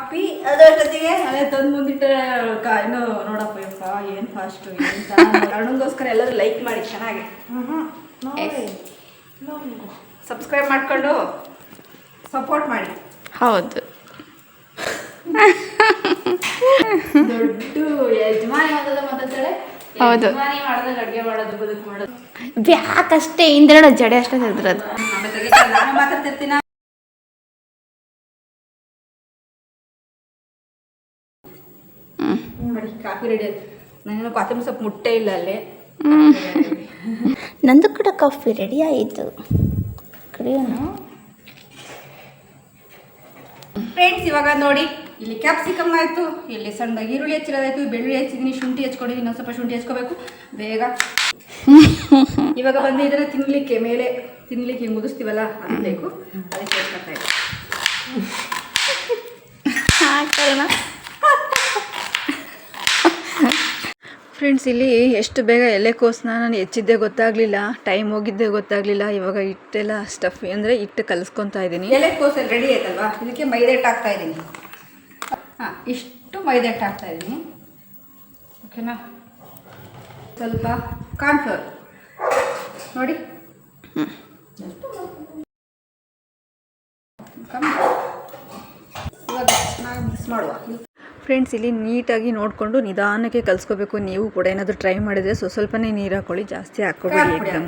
Copy ಅದರೊಟ್ಟಿಗೆ ಅದೇ ತಂದು ಮುಂದಿಟ್ಟರೆ ಇನ್ನು ನೋಡಪ್ಪ ಯಪ್ಪ ಏನು ಫಾಸ್ಟು ಏನು ಅಣ್ಣಂಗೋಸ್ಕರ ಎಲ್ಲರೂ ಲೈಕ್ ಮಾಡಿ ಚೆನ್ನಾಗಿ ಸಬ್ಸ್ಕ್ರೈಬ್ ಮಾಡ್ಕೊಂಡು ಸಪೋರ್ಟ್ ಮಾಡಿ. ಹೌದು, ದೊಡ್ಡ ಯಜಮಾನಿ ಮಾತಾಡ್ತಾಳೆ. ಹೌದು, ಮಾಡಿದಾಗ ಅಡುಗೆ ಮಾಡೋದು ಬದುಕು ಮಾಡೋದು ಬ್ಯಾಕಷ್ಟೇ ಇಂದ್ರಣ ಜಡೆ ಅಷ್ಟೇ ತೆಗೆದ್ರದು. ನಾನು ಮಾತಾಡ್ತಿರ್ತೀನ. ನೋಡಿ ಕಾಫಿ ರೆಡಿ ಆಯ್ತು. ನಾನು ಕೊತ್ತಂಬರಿ ಸೊಪ್ಪು ಮುಟ್ಟೆ ಇಲ್ಲ ಅಲ್ಲಿ. ನಂದು ಕೂಡ ಕಾಫಿ ರೆಡಿ ಆಯಿತು. ಕಡಿಯೋಣ ಫ್ರೆಂಡ್ಸ್. ಇವಾಗ ನೋಡಿ ಇಲ್ಲಿ ಕ್ಯಾಪ್ಸಿಕಮ್ ಆಯಿತು, ಇಲ್ಲಿ ಸಣ್ಣ ಈರುಳ್ಳಿ ಹೆಚ್ಚಿರೋದಾಯ್ತು, ಬೆಳ್ಳುಳ್ಳಿ ಹೆಚ್ಚಿದ್ದೀನಿ, ಶುಂಠಿ ಹೆಚ್ಕೊಂಡಿದ್ದೀನಿ, ಇನ್ನೊಂದು ಸ್ವಲ್ಪ ಶುಂಠಿ ಹೆಚ್ಕೋಬೇಕು ಬೇಗ. ಇವಾಗ ಬಂದು ಇದನ್ನು ತಿನ್ನಲಿಕ್ಕೆ ಮೇಲೆ ತಿನ್ನಲಿಕ್ಕೆ ಹಿಂಗೆ ಮುಗಿಸ್ತೀವಲ್ಲ ಅದು ಬೇಕು, ಅದಕ್ಕೆ ಹೇಳ್ಕೊತಾ ಇದ್ದೀನಿ. ಫ್ರೆಂಡ್ಸ್, ಇಲ್ಲಿ ಎಷ್ಟು ಬೇಗ ಎಲೆಕೋಸನ್ನ ನಾನು ಹೆಚ್ಚಿದ್ದೇ ಗೊತ್ತಾಗಲಿಲ್ಲ, ಟೈಮ್ ಹೋಗಿದ್ದೇ ಗೊತ್ತಾಗಲಿಲ್ಲ. ಇವಾಗ ಹಿಟ್ಟೆಲ್ಲ ಸ್ಟಫ್ ಅಂದರೆ ಹಿಟ್ಟು ಕಲಿಸ್ಕೊತಾ ಇದ್ದೀನಿ. ಎಲೆಕೋಸಲ್ಲಿ ರೆಡಿ ಆಯ್ತಲ್ವಾ, ಇದಕ್ಕೆ ಮೈದಾ ಹಿಟ್ಟು ಹಾಕ್ತಾ ಇದ್ದೀನಿ. ಹಾಂ, ಇಷ್ಟು ಮೈದಾ ಹಿಟ್ಟು ಹಾಕ್ತಾ ಇದ್ದೀನಿ. ಓಕೆನಾ? ಸ್ವಲ್ಪ ಕಾರ್ನ್ಫ್ಲವರ್ ನೋಡಿ, ಇವಾಗ ಚೆನ್ನಾಗಿ ಮಿಕ್ಸ್ ಮಾಡುವ. ಫ್ರೆಂಡ್ಸ್, ಇಲ್ಲಿ ನೀಟಾಗಿ ನೋಡಿಕೊಂಡು ನಿಧಾನಕ್ಕೆ ಕಲಿಸ್ಕೋಬೇಕು. ನೀವು ಕೂಡ ಏನಾದರೂ ಟ್ರೈ ಮಾಡಿದರೆ ಸ್ವಲ್ಪನೇ ನೀರು ಹಾಕ್ಕೊಳ್ಳಿ, ಜಾಸ್ತಿ ಹಾಕ್ಕೊಬೇಡಿ ಏಕದಮ್.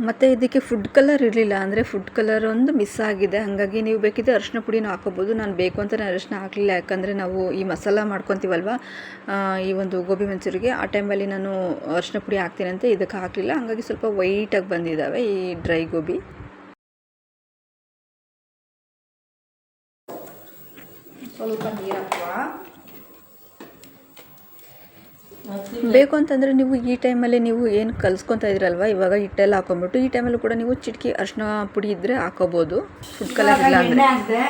ಮತ್ತು ಇದಕ್ಕೆ ಫುಡ್ ಕಲರ್ ಇರಲಿಲ್ಲ, ಅಂದರೆ ಫುಡ್ ಕಲರ್ ಒಂದು ಮಿಸ್ ಆಗಿದೆ. ಹಾಗಾಗಿ ನೀವು ಬೇಕಿದ್ದರೆ ಅರಿಶಿನ ಪುಡಿನೂ ಹಾಕೋಬೋದು. ನಾನು ಬೇಕು ಅಂತ ನಾನು ಅರಿಶಿನ ಹಾಕಲಿಲ್ಲ, ಯಾಕಂದರೆ ನಾವು ಈ ಮಸಾಲ ಮಾಡ್ಕೊತೀವಲ್ವ ಈ ಒಂದು ಗೋಬಿ ಮಂಚೂರಿಗೆ, ಆ ಟೈಮಲ್ಲಿ ನಾನು ಅರಿಶಿನ ಪುಡಿ ಹಾಕ್ತೀನಿ ಅಂತ ಇದಕ್ಕೆ ಹಾಕಲಿಲ್ಲ. ಹಾಗಾಗಿ ಸ್ವಲ್ಪ ವೈಟಾಗಿ ಬಂದಿದ್ದಾವೆ ಈ ಡ್ರೈ ಗೋಬಿ. ಸ್ವಲ್ಪ ನೀರು ಹಾಕುವ. ಬೇಕು ಅಂತಂದರೆ ನೀವು ಈ ಟೈಮಲ್ಲಿ ನೀವು ಏನು ಕಲಿಸ್ಕೊತಾ ಇದ್ರಲ್ವ, ಇವಾಗ ಹಿಟ್ಟೆಲ್ಲ ಹಾಕೊಂಡ್ಬಿಟ್ಟು ಈ ಟೈಮಲ್ಲೂ ಕೂಡ ನೀವು ಚಿಟಕಿ ಅರಿಶಿನ ಪುಡಿ ಇದ್ದರೆ ಹಾಕೋಬೋದು. ಫುಡ್ ಕಲರ್ ಇಲ್ಲ ಅಂದರೆ.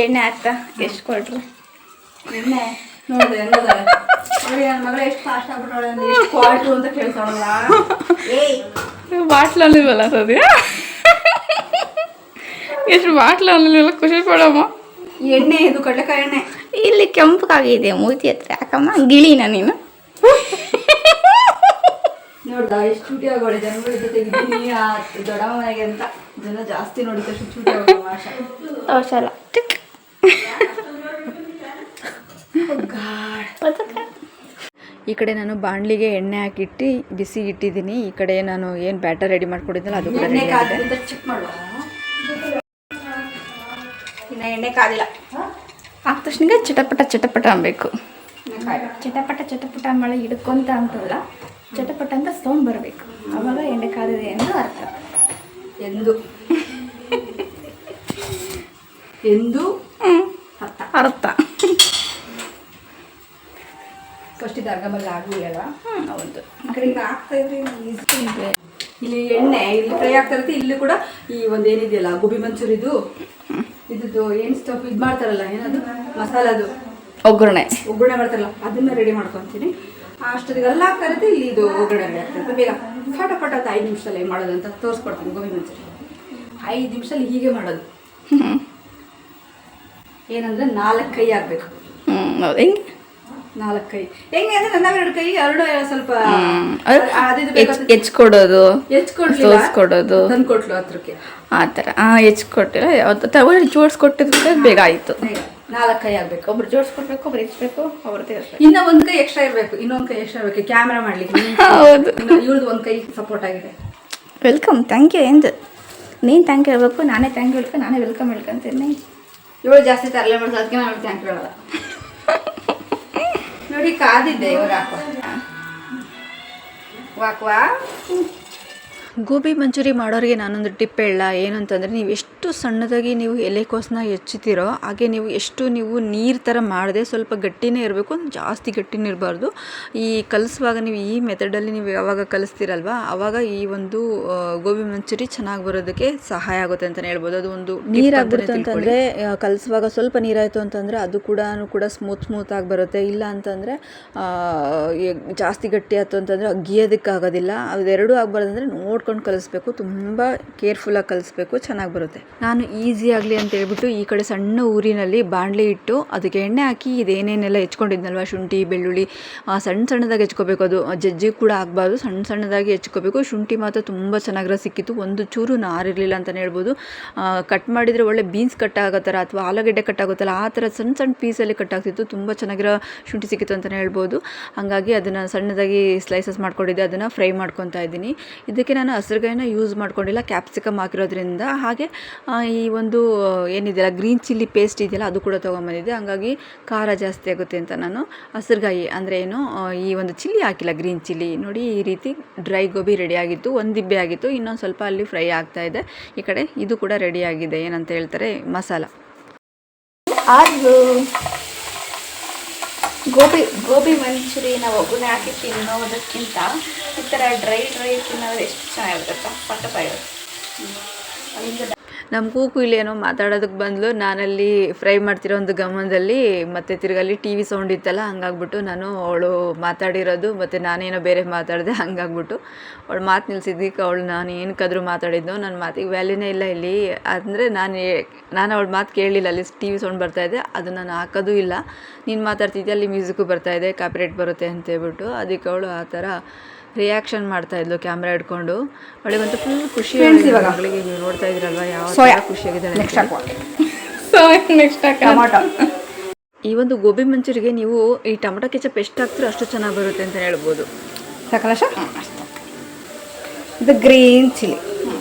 ಎಣ್ಣೆ ಹಾಕ್ತಾ ಎಷ್ಟು ಕೊಟ್ರು? ಎಣ್ಣೆ ನೋಡಿದೆ ನೋಡಿ, ನನ್ನ ಮಗಳು ಎಷ್ಟು ಫಾಸ್ಟ್ ಆಗ್ಬಿಟ್ಟವಳೆ ಅಂದರೆ ಎಷ್ಟು ಕ್ವಾಲಿಟಿ ಅಂತ ಕೇಳ್ತಾಳಲ್ಲ. ಬಾಟ್ಲು ಅಲ್ಲಿಲ್ವಲ್ಲ ಸದ್ಯ, ಎಷ್ಟು ಬಾಟ್ಲು ಅಲ್ಲಿಲ್ಲ, ಖುಷಿ ಪಡಮ್ಮ. ಎಣ್ಣೆ ಇದು ಕಡಲೆಕಾಯಿ ಎಣ್ಣೆ. ಇಲ್ಲಿ ಕೆಂಪಗಾಗಿದೆ ಮೂತಿ ಹತ್ರ, ಯಾಕಮ್ಮ ಗಿಳಿನ ನೀನು? ನೋಡ್ದ ಎಷ್ಟು ಚೂಟಿ ಆಗೋಳೆ ಜನಗಳ ಜೊತೆಗೆ ದೊಡ್ಡಮ್ಮ ಮನೆಗೆ ಅಂತ ಜನ ಜಾಸ್ತಿ ನೋಡಿದಷ್ಟು ಚೂಟಿ ಆಗೋದು ತೋರ್ಸಲ್ಲ. ಈ ಕಡೆ ನಾನು ಬಾಣಲಿಗೆ ಎಣ್ಣೆ ಹಾಕಿಟ್ಟು ಬಿಸಿ ಇಟ್ಟಿದ್ದೀನಿ. ಈ ಕಡೆ ನಾನು ಏನು ಬ್ಯಾಟರ್ ರೆಡಿ ಮಾಡ್ಕೊಂಡಿದ್ದಲ್ಲ ಅದು ಕೂಡ ರೆಡಿ ಆಗಿದೆ. ಚೆಕ್ ಮಾಡುವ. ಇನ್ನು ಎಣ್ಣೆ ಕಾದಿಲ್ಲ, ಆದ ತಕ್ಷಣ ಚಟಪಟ ಚಟಪಟ ಅನ್ಬೇಕು. ಚಟಪಟ ಚಟಪಟ ಮಳೆ ಹಿಡ್ಕೊಂತ ಅಂತಲ್ಲ, ಚಟಪಟ ಅಂತ ಸೌಂಡ್ ಬರಬೇಕು, ಆವಾಗ ಎಣ್ಣೆ ಕಾದಿದೆ ಎಂದು ಅರ್ಥ. ಎಂದು ಅರ್ಥ. ಫಸ್ಟ್ ಇದು ಅರ್ಗಮಲ್ಲ ಆಗಲಿಲ್ಲ. ಹೌದು, ಆ ಕಡೆಯಿಂದ ಆಗ್ತಾ ಇದ್ರೆ ಇಲ್ಲಿ ಎಣ್ಣೆ ಇಲ್ಲಿ ಫ್ರೈ ಆಗ್ತಾ ಇರುತ್ತೆ. ಇಲ್ಲಿ ಕೂಡ ಈ ಒಂದು ಏನಿದೆಯಲ್ಲ ಗೋಬಿ ಮಂಚೂರಿದು ಇದ್ದು ಏನು ಸ್ಟಫ್ ಇದು ಮಾಡ್ತಾರಲ್ಲ, ಏನದು ಮಸಾಲದು ಒಗ್ಗರಣೆ ಮಾಡ್ತಾರಲ್ಲ, ಅದನ್ನ ರೆಡಿ ಮಾಡ್ಕೊತೀನಿ. ಅಷ್ಟೊತ್ತಿಗೆ ಎಲ್ಲ ಆಗ್ತಾ ಇರುತ್ತೆ. ಇಲ್ಲಿ ಇದು ಒಗ್ಗರಣೆ ರೆಡಿ ಆಗ್ತಾ ಇರುತ್ತೆ. ಬೇಗ ಫಟಾಫಟ 5 ನಿಮಿಷದಲ್ಲಿ ಏನು ಮಾಡೋದು ಅಂತ ತೋರಿಸ್ಕೊಡ್ತೀನಿ. ಗೋಬಿ ಮಂಚೂರಿ 5 ನಿಮಿಷದಲ್ಲಿ ಹೀಗೆ ಮಾಡೋದು. ಏನಂದ್ರೆ 4 ಕೈ ಆಗಬೇಕು. ಹೌದು, ಹೆಂಗೆ 4 ಕೈ ಹೆಂಗೆ ಅಂದ್ರೆ ನನ್ನ 2 ಕೈ ಎರಡು ಸ್ವಲ್ಪ ಹೆಚ್ಕೊಡೋದು, ಕೊಡೋದು ತಂದ್ಕೊಟ್ಲು ಹತ್ರಕ್ಕೆ ಆ ಥರ. ಹೆಚ್ಕೊಟ್ಟಿಲ್ಲ, ಯಾವತ್ತು ತಗೊಂಡು ಜೋಡಿಸ್ಕೊಟ್ಟಿದ್ರೆ ಬೇಗ ಆಯಿತು. 4 ಕೈ ಆಗಬೇಕು. ಒಬ್ರು ಜೋಡಿಸ್ಕೊಡ್ಬೇಕು, ಒಬ್ರು ಹೆಚ್ಚಬೇಕು, ಒಬ್ರು ತೆಗೆಸ್ಬೇಕು. ಇನ್ನೂ 1 ಕೈ ಎಕ್ಸ್ಟ್ರಾ ಇರಬೇಕು, ಇನ್ನೊಂದು ಕೈ ಎಕ್ಸ್ಟ್ರಾ ಇರಬೇಕು ಕ್ಯಾಮ್ರಾ ಮಾಡ್ಲಿಕ್ಕೆ. ಹೌದು, ಇವ್ರದ್ದು 1 ಕೈ ಸಪೋರ್ಟ್ ಆಗಿದೆ. ವೆಲ್ಕಮ್, ಥ್ಯಾಂಕ್ ಯು ಎಂದು ನೀನು ಥ್ಯಾಂಕ್ ಯು ಹೇಳ್ಬೇಕು, ನಾನೇ ಥ್ಯಾಂಕ್ ಯು ಹೇಳ್ಬೇಕು, ನಾನೇ ವೆಲ್ಕಮ್ ಹೇಳ್ಕೊಂತೀನಿ. ಇವಳು ಜಾಸ್ತಿ ತರಲೆ ಮಾಡ್ತಾರೆ, ಅದಕ್ಕೆ ನಾನು ಥ್ಯಾಂಕ್ ಯು ಹೇಳಲ್ಲ. ನೋಡಿ ಕಾದಿದ್ದೆ. ಇವಾಗ ಹಾಕುವ. ಗೋಬಿ ಮಂಚೂರಿ ಮಾಡೋರಿಗೆ ನಾನೊಂದು ಟಿಪ್ ಹೇಳ. ಏನು ಅಂತಂದರೆ, ನೀವು ಎಷ್ಟು ಸಣ್ಣದಾಗಿ ನೀವು ಎಲೆಕೋಸನ್ನ ಹೆಚ್ಚುತ್ತೀರೋ ಹಾಗೆ ನೀವು ಎಷ್ಟು ನೀವು ನೀರು ಥರ ಮಾಡದೆ ಸ್ವಲ್ಪ ಗಟ್ಟಿನೇ ಇರಬೇಕು, ಜಾಸ್ತಿ ಗಟ್ಟಿನೇ ಇರಬಾರ್ದು. ಈ ಕಲಿಸುವಾಗ ನೀವು ಈ ಮೆಥಡಲ್ಲಿ ನೀವು ಯಾವಾಗ ಕಲಿಸ್ತೀರಲ್ವ ಆವಾಗ ಈ ಒಂದು ಗೋಬಿ ಮಂಚೂರಿ ಚೆನ್ನಾಗಿ ಬರೋದಕ್ಕೆ ಸಹಾಯ ಆಗುತ್ತೆ ಅಂತಲೇ ಹೇಳ್ಬೋದು. ಅದು ಒಂದು ನೀರಾಗ್ಬಿಡುತ್ತೆ ಅಂತಂದರೆ, ಕಲಿಸುವಾಗ ಸ್ವಲ್ಪ ನೀರಾಯಿತು ಅಂತಂದರೆ ಅದು ಕೂಡ ಸ್ಮೂತಾಗಿ ಬರುತ್ತೆ. ಇಲ್ಲ ಅಂತಂದರೆ ಜಾಸ್ತಿ ಗಟ್ಟಿ ಆಯ್ತು ಅಂತಂದರೆ ಅಗಿಯೋದಕ್ಕೆ ಆಗೋದಿಲ್ಲ. ಅದೆರಡೂ ಆಗಬಾರ್ದಂದ್ರೆ ಕೊಟ್ಕೊಂಡು ಕಲಿಸ್ಬೇಕು, ತುಂಬ ಕೇರ್ಫುಲ್ಲಾಗಿ ಕಲಿಸ್ಬೇಕು, ಚೆನ್ನಾಗಿ ಬರುತ್ತೆ. ನಾನು ಈಸಿ ಆಗಲಿ ಅಂತ ಹೇಳ್ಬಿಟ್ಟು ಈ ಕಡೆ ಸಣ್ಣ ಊರಿನಲ್ಲಿ ಬಾಣಲೆ ಇಟ್ಟು ಅದಕ್ಕೆ ಎಣ್ಣೆ ಹಾಕಿ ಇದೇನೇನೆಲ್ಲ ಹೆಚ್ಕೊಂಡಿದ್ನಲ್ವ, ಶುಂಠಿ ಬೆಳ್ಳುಳ್ಳಿ ಸಣ್ಣದಾಗಿ ಹೆಚ್ಕೋಬೇಕು. ಅದು ಜಜ್ಜಿ ಕೂಡ ಆಗಬಾರ್ದು, ಸಣ್ಣದಾಗಿ ಹೆಚ್ಕೋಬೇಕು. ಶುಂಠಿ ಮಾತ್ರ ತುಂಬ ಚೆನ್ನಾಗಿರೋ ಸಿಕ್ಕಿತ್ತು, ಒಂದು ಚೂರು ನಾರಿರಲಿಲ್ಲ ಅಂತಲೇ ಹೇಳ್ಬೋದು. ಕಟ್ ಮಾಡಿದರೆ ಒಳ್ಳೆ ಬೀನ್ಸ್ ಕಟ್ ಆಗೋ ಥರ ಅಥವಾ ಆಲೂಗಡ್ಡೆ ಕಟ್ ಆಗುತ್ತಲ್ಲ ಆ ಥರ ಸಣ್ಣ ಪೀಸಲ್ಲಿ ಕಟ್ ಆಗ್ತಿತ್ತು. ತುಂಬ ಚೆನ್ನಾಗಿರೋ ಶುಂಠಿ ಸಿಕ್ಕಿತ್ತು ಅಂತಲೇ ಹೇಳ್ಬೋದು. ಹಾಗಾಗಿ ಅದನ್ನು ಸಣ್ಣದಾಗಿ ಸ್ಲೈಸಸ್ ಮಾಡ್ಕೊಂಡಿದ್ದೆ, ಅದನ್ನು ಫ್ರೈ ಮಾಡ್ಕೊತಾ ಇದ್ದೀನಿ. ಇದಕ್ಕೆ ನಾನು ಹಸಿರುಗಾಯಿನ ಯೂಸ್ ಮಾಡ್ಕೊಂಡಿಲ್ಲ, ಕ್ಯಾಪ್ಸಿಕಮ್ ಹಾಕಿರೋದ್ರಿಂದ. ಹಾಗೆ ಈ ಒಂದು ಏನಿದೆಯಲ್ಲ ಗ್ರೀನ್ ಚಿಲ್ಲಿ ಪೇಸ್ಟ್ ಇದೆಯಲ್ಲ ಅದು ಕೂಡ ತೊಗೊಂಬಂದಿದ್ದೆ. ಹಾಗಾಗಿ ಖಾರ ಜಾಸ್ತಿ ಆಗುತ್ತೆ ಅಂತ ನಾನು ಹಸಿರುಗಾಯಿ ಅಂದರೆ ಏನು ಈ ಒಂದು ಚಿಲ್ಲಿ ಹಾಕಿಲ್ಲ, ಗ್ರೀನ್ ಚಿಲ್ಲಿ. ನೋಡಿ ಈ ರೀತಿ ಡ್ರೈ ಗೋಬಿ ರೆಡಿಯಾಗಿತ್ತು, ಒಂದು ದಿಬ್ಬೆ ಆಗಿತ್ತು, ಇನ್ನೊಂದು ಸ್ವಲ್ಪ ಅಲ್ಲಿ ಫ್ರೈ ಆಗ್ತಾಯಿದೆ. ಈ ಕಡೆ ಇದು ಕೂಡ ರೆಡಿಯಾಗಿದೆ, ಏನಂತ ಹೇಳ್ತಾರೆ ಮಸಾಲ. ಅದು ಗೋಬಿ ಮಂಚೂರಿ ನಾವು ಒಬ್ಬನೇ ಹಾಕಿ ತಿನ್ನೋದಕ್ಕಿಂತ ಈ ಥರ ಡ್ರೈ ತಿನ್ನೋದು ಎಷ್ಟು ಚೆನ್ನಾಗಿರುತ್ತೆ, ಸಕ್ಕತ್ತಾಗಿರುತ್ತೆ. ನಮ್ಮ ಕೂಕು ಇಲ್ಲೇನೋ ಮಾತಾಡೋದಕ್ಕೆ ಬಂದಳು. ನಾನಲ್ಲಿ ಫ್ರೈ ಮಾಡ್ತಿರೋ ಒಂದು ಗಮನದಲ್ಲಿ ಮತ್ತು ತಿರ್ಗಲ್ಲಿ ಟಿ ವಿ ಸೌಂಡ್ ಇತ್ತಲ್ಲ, ಹಂಗಾಗ್ಬಿಟ್ಟು ನಾನು ಅವಳು ಮಾತಾಡಿರೋದು ಮತ್ತು ನಾನೇನೋ ಬೇರೆ ಮಾತಾಡಿದೆ. ಹಂಗಾಗ್ಬಿಟ್ಟು ಅವಳು ಮಾತು ನಿಲ್ಸಿದ್ದಕ್ಕೆ ನಾನು ಏನಕ್ಕಾದ್ರೂ ಮಾತಾಡಿದ್ದು, ನನ್ನ ಮಾತಿಗೆ ವ್ಯಾಲ್ಯೂನೇ ಇಲ್ಲ ಇಲ್ಲಿ. ಅಂದರೆ ನಾನು ಅವಳ ಮಾತು ಕೇಳಲಿಲ್ಲ, ಅಲ್ಲಿ ಟಿ ವಿ ಸೌಂಡ್ ಬರ್ತಾಯಿದೆ, ಅದು ನಾನು ಹಾಕೋದು ಇಲ್ಲ. ನೀನು ಮಾತಾಡ್ತಿದ್ದೆ, ಅಲ್ಲಿ ಮ್ಯೂಸಿಕ್ಕು ಬರ್ತಾಯಿದೆ, ಕಾಪಿರೈಟ್ ಬರುತ್ತೆ ಅಂತೇಳ್ಬಿಟ್ಟು. ಅದಕ್ಕೆ ಅವಳು ಆ ಥರ ರಿಯಾಕ್ಷನ್ ಮಾಡ್ತಾಯಿದ್ಲು ಕ್ಯಾಮ್ರಾ ಹಿಡ್ಕೊಂಡು. ಅವಳಿಗಂತೂ ಫುಲ್ ಖುಷಿ. ಮಗಳಿಗೆ ನೀವು ನೋಡ್ತಾ ಇದ್ರಲ್ವ ಯಾವ ಖುಷಿಯಾಗಿದ್ದಾಳೆ. ಈ ಒಂದು ಗೋಬಿ ಮಂಚೂರಿಗೆ ನೀವು ಈ ಟೊಮೊಟೊ ಕೆಚಪ್ ಎಷ್ಟು ಹಾಕ್ತೀರೋ ಅಷ್ಟು ಚೆನ್ನಾಗಿ ಬರುತ್ತೆ ಅಂತ ಹೇಳ್ಬೋದು. ಸಾಕಲ್ಲ ಇದು ಗ್ರೀನ್ ಚಿಲ್ಲಿ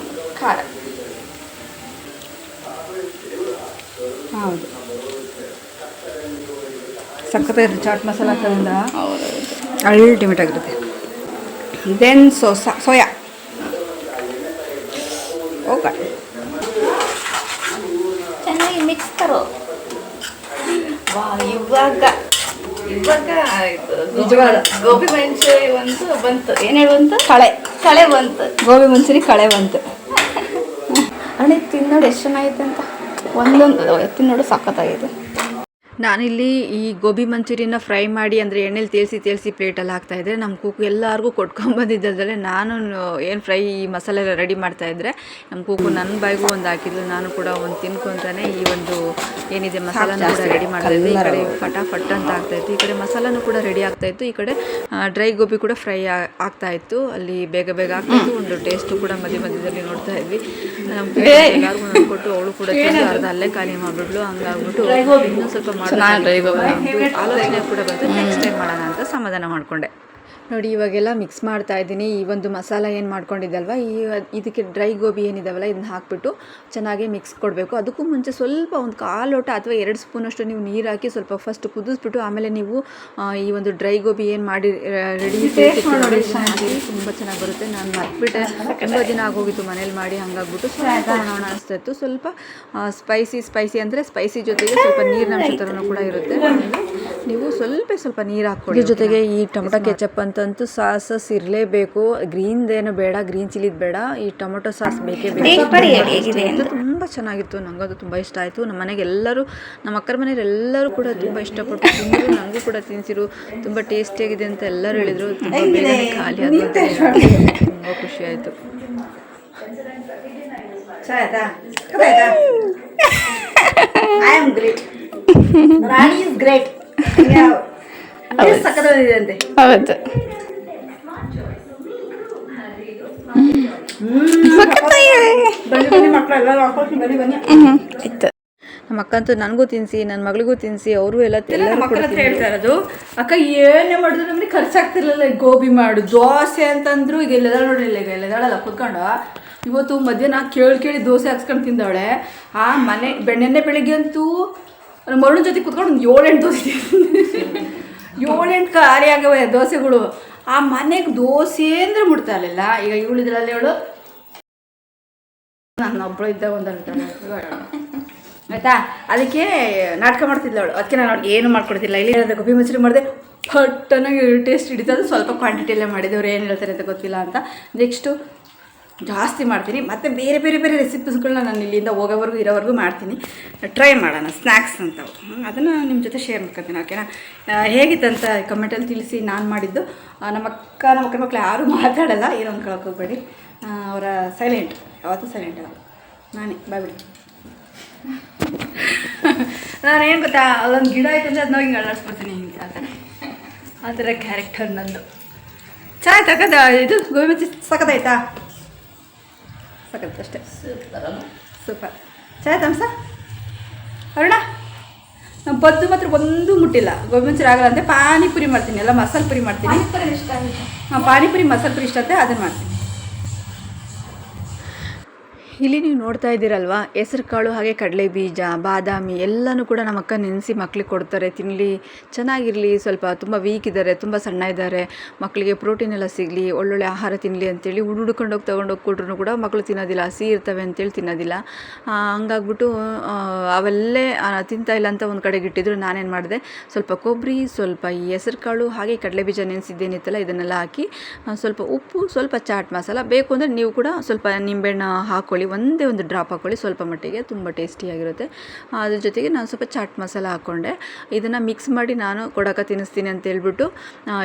ಖಾರ. ಹೌದು, ಸಖತ್ತಾಗಿರುತ್ತೆ. ಚಾಟ್ ಮಸಾಲ ಹಾಕೋದ್ರಿಂದ ಅಲ್ಟಿಮೇಟ್ ಆಗಿರುತ್ತೆ. ದೆನ್ ಸೋಯಾ ಓಕೆ, ಚೆನ್ನಾಗಿ ಮಿಕ್ಸ್ ಕರೋ. ಇವಾಗ ನಿಜವಾದ ಗೋಬಿ ಮಂಚೂರಿ ಬಂತು. ಏನು ಹೇಳುವಂತ ಕಳೆ ಬಂತು. ಗೋಬಿ ಮಂಚೂರಿ ಕಳೆ ಬಂತು. ಅಣ್ಣ ತಿನ್ನೋಡು ಎಷ್ಟು ಚೆನ್ನಾಗೈತೆ ಅಂತ. ಒಂದೊಂದು ತಿನ್ನೋಡು ಸಖತ್ತಾಗಿದೆ. ನಾನಿಲ್ಲಿ ಈ ಗೋಬಿ ಮಂಚೂರಿನ ಫ್ರೈ ಮಾಡಿ ಅಂದರೆ ಎಣ್ಣೆಲಿ ತೇಲಿಸಿ ಪ್ಲೇಟಲ್ಲಿ ಹಾಕ್ತಾಯಿದ್ದೆ. ನಮ್ಮ ಕೂಕು ಎಲ್ಲರಿಗೂ ಕೊಟ್ಕೊಂಬಂದಿದ್ದಲ್ಲದೆ ನಾನು ಏನು ಫ್ರೈ ಈ ಮಸಾಲೆ ಎಲ್ಲ ರೆಡಿ ಮಾಡ್ತಾಯಿದ್ರೆ ನಮ್ಮ ಕೂಕು ನನ್ನ ಬಾಯಿಗೂ ಒಂದು ಹಾಕಿದ್ಲು. ನಾನು ಕೂಡ ಒಂದು ತಿನ್ಕೊತಾನೆ ಈ ಒಂದು ಏನಿದೆ ಮಸಾಲಾನ ಕೂಡ ರೆಡಿ ಮಾಡ್ತಾಯಿದ್ದೆ. ಈ ಕಡೆ ಫಟಾಫಟ್ ಅಂತ ಆಗ್ತಾಯಿತ್ತು, ಈ ಕಡೆ ಮಸಾಲಾನು ಕೂಡ ರೆಡಿ ಆಗ್ತಾಯಿತ್ತು, ಈ ಕಡೆ ಡ್ರೈ ಗೋಬಿ ಕೂಡ ಫ್ರೈ ಆಗ್ತಾಯಿತ್ತು. ಅಲ್ಲಿ ಬೇಗ ಆಗ್ತಾಯಿತ್ತು. ಒಂದು ಟೇಸ್ಟು ಕೂಡ ಮಧ್ಯದಲ್ಲಿ ನೋಡ್ತಾ ಇದ್ವಿ. ನಮ್ಮ ಎಲ್ಲರಿಗೂ ನೋಡ್ಕೊಟ್ಟು ಅವಳು ಕೂಡ ಅರ್ಧ ಅಲ್ಲೇ ಖಾಲಿ ಮಾಡಿಬಿಡ್ಲು. ಹಂಗಾಗ್ಬಿಟ್ಟು ಇನ್ನೂ ಸ್ವಲ್ಪ ಆಲೋಚನೆ ಕೂಡ ಬಂತು, ನೆಕ್ಸ್ಟ್ ಟೈಮ್ ಮಾಡೋಣ ಅಂತ ಸಮಾಧಾನ ಮಾಡಿಕೊಂಡೆ. ನೋಡಿ ಇವಾಗೆಲ್ಲ ಮಿಕ್ಸ್ ಮಾಡ್ತಾ ಇದ್ದೀನಿ. ಈ ಒಂದು ಮಸಾಲ ಏನು ಮಾಡ್ಕೊಂಡಿದ್ದಲ್ವ, ಇದಕ್ಕೆ ಡ್ರೈ ಗೋಬಿ ಏನಿದಾವಲ್ಲ ಇದನ್ನ ಹಾಕ್ಬಿಟ್ಟು ಚೆನ್ನಾಗಿ ಮಿಕ್ಸ್ ಕೊಡಬೇಕು. ಅದಕ್ಕೂ ಮುಂಚೆ ಸ್ವಲ್ಪ ಒಂದು 1/4 ಲೋಟ ಅಥವಾ 2 ಸ್ಪೂನಷ್ಟು ನೀವು ನೀರು ಹಾಕಿ ಸ್ವಲ್ಪ ಫಸ್ಟ್ ಕುದಿಸ್ಬಿಟ್ಟು ಆಮೇಲೆ ನೀವು ಈ ಒಂದು ಡ್ರೈ ಗೋಬಿ ಏನು ಮಾಡಿ ರೆಡಿ ತುಂಬ ಚೆನ್ನಾಗಿ ಬರುತ್ತೆ. ನಾನು ಮರ್ತ್ಬಿಟ್ಟೆ, ತುಂಬ ದಿನ ಆಗೋಗಿತ್ತು ಮನೇಲಿ ಮಾಡಿ. ಹಂಗಾಗ್ಬಿಟ್ಟು ಸ್ವಲ್ಪ ಮಾಡೋಣ ಅನಿಸ್ತಾ ಇತ್ತು. ಸ್ವಲ್ಪ ಸ್ಪೈಸಿ ಅಂದರೆ ಸ್ಪೈಸಿ ಜೊತೆಗೆ ಸ್ವಲ್ಪ ನೀರಿನ ಅಂಶ ಥರನೂ ಕೂಡ ಇರುತ್ತೆ. ನೀವು ಸ್ವಲ್ಪ ನೀರು ಹಾಕ್ಕೊಳ್ಳಿ. ಜೊತೆಗೆ ಈ ಟೊಮೊಟೊ ಕೆಚಪ್ ಅಂತಂತೂ ಸಾಸಸ್ ಇರಲೇಬೇಕು. ಗ್ರೀನ್ದೇನು ಬೇಡ, ಗ್ರೀನ್ ಚಿಲ್ಲಿದು ಬೇಡ, ಈ ಟೊಮೊಟೊ ಸಾಸ್ ಬೇಕೇ ಬೇಕು. ತುಂಬ ಚೆನ್ನಾಗಿತ್ತು, ನನಗದು ತುಂಬ ಇಷ್ಟ ಆಯಿತು. ನಮ್ಮ ಮನೆಗೆ ಎಲ್ಲರೂ, ನಮ್ಮ ಅಕ್ಕರ ಮನೆಯವ್ರು ಎಲ್ಲರೂ ಕೂಡ ತುಂಬ ಇಷ್ಟಪಟ್ಟು ತಿಂದರು. ನನಗೂ ಕೂಡ ತಿನ್ಸಿರು, ತುಂಬ ಟೇಸ್ಟಿಯಾಗಿದೆ ಅಂತ ಎಲ್ಲರೂ ಹೇಳಿದರು. ತುಂಬ ಬೇಗನೆ ಖಾಲಿ ಆಗುತ್ತೆ, ತುಂಬ ಖುಷಿ ಆಯಿತು. I am great, Rani is great. ಸಕ್ಕತ್ತಾಗಿದೆ ಅಂತೆ. ಹೌದು, ನಮ್ಮ ಅಕ್ಕಂತೂ ನನಗೂ ತಿನ್ನಿಸಿ, ನನ್ನ ಮಗಳಿಗೂ ತಿನ್ನಿಸಿ, ಅವರು ಎಲ್ಲ ಹೇಳ್ತಾ ಇರೋದು. ಅಕ್ಕ ಏನೇ ಮಾಡಿದ್ರು ನಮಗೆ ಖರ್ಚಾಗ್ತಿರ್ಲಿಲ್ಲ. ಗೋಬಿ ಮಾಡು, ದೋಸೆ ಅಂತಂದ್ರು. ಈಗ ಇಲ್ಲೆಲ್ಲ ನೋಡಿ, ಈಗ ಇಲ್ಲೆದಾಳಲ್ಲ ಕುತ್ಕೊಂಡು ಇವತ್ತು ಮಧ್ಯಾಹ್ನ ಕೇಳಿ ದೋಸೆ ಹಾಕ್ಸ್ಕೊಂಡು ತಿಂದವಳೆ. ಆ ಮನೆ ಬೆಣ್ಣೆನ್ನೆ ಬೆಳಿಗ್ಗೆ ಅಂತೂ ಮರುಣ ಜೊತೆ ಕುತ್ಕೊಂಡು ಒಂದು 7-8 ದೋಸೆ 7-8 ಖಾಲಿ ಆಗವೆ ದೋಸೆಗಳು. ಆ ಮನೆಗೆ ದೋಸೆ ಅಂದರೆ ಮುಡ್ತಾ ಇರಲಿಲ್ಲ. ಈಗ ಇವಳಿದ್ರಲ್ಲಿ ಇವಳು ನನ್ನೊಬ್ಬಳು ಇದ್ದಾಗ ಒಂದಂತಾಳೆ ಆಯಿತಾ. ಅದಕ್ಕೆ ನಾಟಕ ಮಾಡ್ತಿದ್ಲ ಅವಳು. ಅದಕ್ಕೆ ನಾನು ಅವ್ಳಿಗೆ ಏನು ಮಾಡ್ಕೊಡ್ತಿಲ್ಲ. ಇಲ್ಲಿ ಗೋಬಿ ಮಂಚೂರಿ ಮಾಡಿದೆ, ಪಟ್ಟನಾಗಿ ಟೇಸ್ಟ್ ಹಿಡಿತದೆ. ಸ್ವಲ್ಪ ಕ್ವಾಂಟಿಟಿಯಲ್ಲೇ ಮಾಡಿದೆ, ಅವ್ರು ಏನು ಹೇಳ್ತಾರೆ ಅಂತ ಗೊತ್ತಿಲ್ಲ ಅಂತ. ನೆಕ್ಸ್ಟು ಜಾಸ್ತಿ ಮಾಡ್ತೀನಿ. ಮತ್ತು ಬೇರೆ ರೆಸಿಪೀಸ್ಗಳನ್ನ ನಾನು ಇಲ್ಲಿಂದ ಹೋಗೋವರೆಗೂ ಇರೋವರೆಗೂ ಮಾಡ್ತೀನಿ. ಟ್ರೈ ಮಾಡೋಣ, ಸ್ನ್ಯಾಕ್ಸ್ ಅಂತವು. ಅದನ್ನು ನಿಮ್ಮ ಜೊತೆ ಶೇರ್ ಮಾಡ್ಕೊತೀನಿ, ಓಕೆನಾ? ಹೇಗಿತ್ತಂತ ಕಮೆಂಟಲ್ಲಿ ತಿಳಿಸಿ. ನಾನು ಮಾಡಿದ್ದು ನಮ್ಮ ಅಕ್ಕ ಮಕ್ಕಳು ಯಾರೂ ಮಾತಾಡಲ್ಲ, ಏನು ಅಂದ್ಕೊಳಕ್ಕೆ ಹೋಗಬೇಡಿ. ಅವರ ಸೈಲೆಂಟ್, ಯಾವತ್ತೂ ಸೈಲೆಂಟ್ ಅವರು. ನಾನೇ ಬಾಬಿಡಿ. ನಾನೇನು ಗೊತ್ತಾ, ಅಲ್ಲೊಂದು ಗಿಡ ಐತೆ ಅಂದರೆ ಅದನ್ನ ಹಿಂಗೆ ಅಳ್ಳಾಡ್ಸ್ಬಿಡ್ತೀನಿ, ಹಿಂಗೆ ಆ ಥರ ಕ್ಯಾರೆಕ್ಟರ್ ನಂದು. ಚೆನ್ನಾಗಿ ತಕ್ಕದ ಇದು ಗೋಬಿ ಮಂಚೂರಿ ಸಖತ್ತಾಯ್ತಾ? ಸಖತ್ ಅಷ್ಟೇ, ಸೂಪರ್. ಚೆನ್ನಾಗಿ ತಮ್ಸ ಅರುಣ. ನಮ್ಮ ಬದ್ದು ಮಾತ್ರ ಒಂದೂ ಮುಟ್ಟಿಲ್ಲ. ಗೋಬಿ ಮಂಚೂರಿ ಆಗಲ್ಲ ಅಂದರೆ ಪಾನಿಪುರಿ ಮಾಡ್ತೀನಿ, ಎಲ್ಲ ಮಸಾಲೆ ಪುರಿ ಮಾಡ್ತೀನಿ. ಪಾನಿಪುರಿ ಮಸಾಲೆ ಪುರಿ ಇಷ್ಟ ಆಗುತ್ತೆ, ಅದನ್ನು ಮಾಡ್ತೀನಿ. ಇಲ್ಲಿ ನೀವು ನೋಡ್ತಾ ಇದ್ದೀರಲ್ವಾ, ಹೆಸರು ಕಾಳು ಹಾಗೆ ಕಡಲೆ ಬೀಜ, ಬಾದಾಮಿ ಎಲ್ಲನೂ ಕೂಡ ನಮ್ಮ ಅಕ್ಕ ನೆನೆಸಿ ಮಕ್ಳಿಗೆ ಕೊಡ್ತಾರೆ. ತಿನ್ನಲಿ, ಚೆನ್ನಾಗಿರಲಿ, ಸ್ವಲ್ಪ ತುಂಬ ವೀಕ್ ಇದ್ದಾರೆ, ತುಂಬ ಸಣ್ಣ ಇದ್ದಾರೆ, ಮಕ್ಕಳಿಗೆ ಪ್ರೋಟೀನ್ ಎಲ್ಲ ಸಿಗಲಿ, ಒಳ್ಳೊಳ್ಳೆ ಆಹಾರ ತಿನ್ನಲಿ ಅಂತೇಳಿ ಹುಡ್ಕೊಂಡೋಗಿ ತೊಗೊಂಡೋಗಿ ಕೊಟ್ರು ಕೂಡ ಮಕ್ಕಳು ತಿನ್ನೋದಿಲ್ಲ, ಹಸಿ ಇರ್ತವೆ ಅಂತೇಳಿ ತಿನ್ನೋದಿಲ್ಲ. ಹಂಗಾಗ್ಬಿಟ್ಟು ಅವೆಲ್ಲೇ ತಿಂತಾ ಇಲ್ಲ ಅಂತ ಒಂದು ಕಡೆಗೆ ಇಟ್ಟಿದ್ರು. ನಾನೇನು ಮಾಡಿದೆ, ಸ್ವಲ್ಪ ಕೊಬ್ಬರಿ, ಸ್ವಲ್ಪ ಈ ಹೆಸರು ಕಾಳು ಹಾಗೆ ಕಡಲೆ ಬೀಜ ನೆನೆಸಿದ್ದೇನಿತ್ತಲ್ಲ ಇದನ್ನೆಲ್ಲ ಹಾಕಿ, ಸ್ವಲ್ಪ ಉಪ್ಪು, ಸ್ವಲ್ಪ ಚಾಟ್ ಮಸಾಲ, ಬೇಕು ಅಂದರೆ ನೀವು ಕೂಡ ಸ್ವಲ್ಪ ನಿಂಬೆಹಣ್ಣು ಹಾಕ್ಕೊಳ್ಳಿ, ಒಂದೇ ಒಂದು ಡ್ರಾಪ್ ಹಾಕ್ಕೊಳ್ಳಿ, ಸ್ವಲ್ಪ ಮಟ್ಟಿಗೆ, ತುಂಬ ಟೇಸ್ಟಿಯಾಗಿರುತ್ತೆ. ಅದ್ರ ಜೊತೆಗೆ ನಾನು ಸ್ವಲ್ಪ ಚಾಟ್ ಮಸಾಲ ಹಾಕ್ಕೊಂಡೆ. ಇದನ್ನು ಮಿಕ್ಸ್ ಮಾಡಿ ನಾನು ಕೊಡೋಕೆ ತಿನ್ನಿಸ್ತೀನಿ ಅಂತ ಹೇಳ್ಬಿಟ್ಟು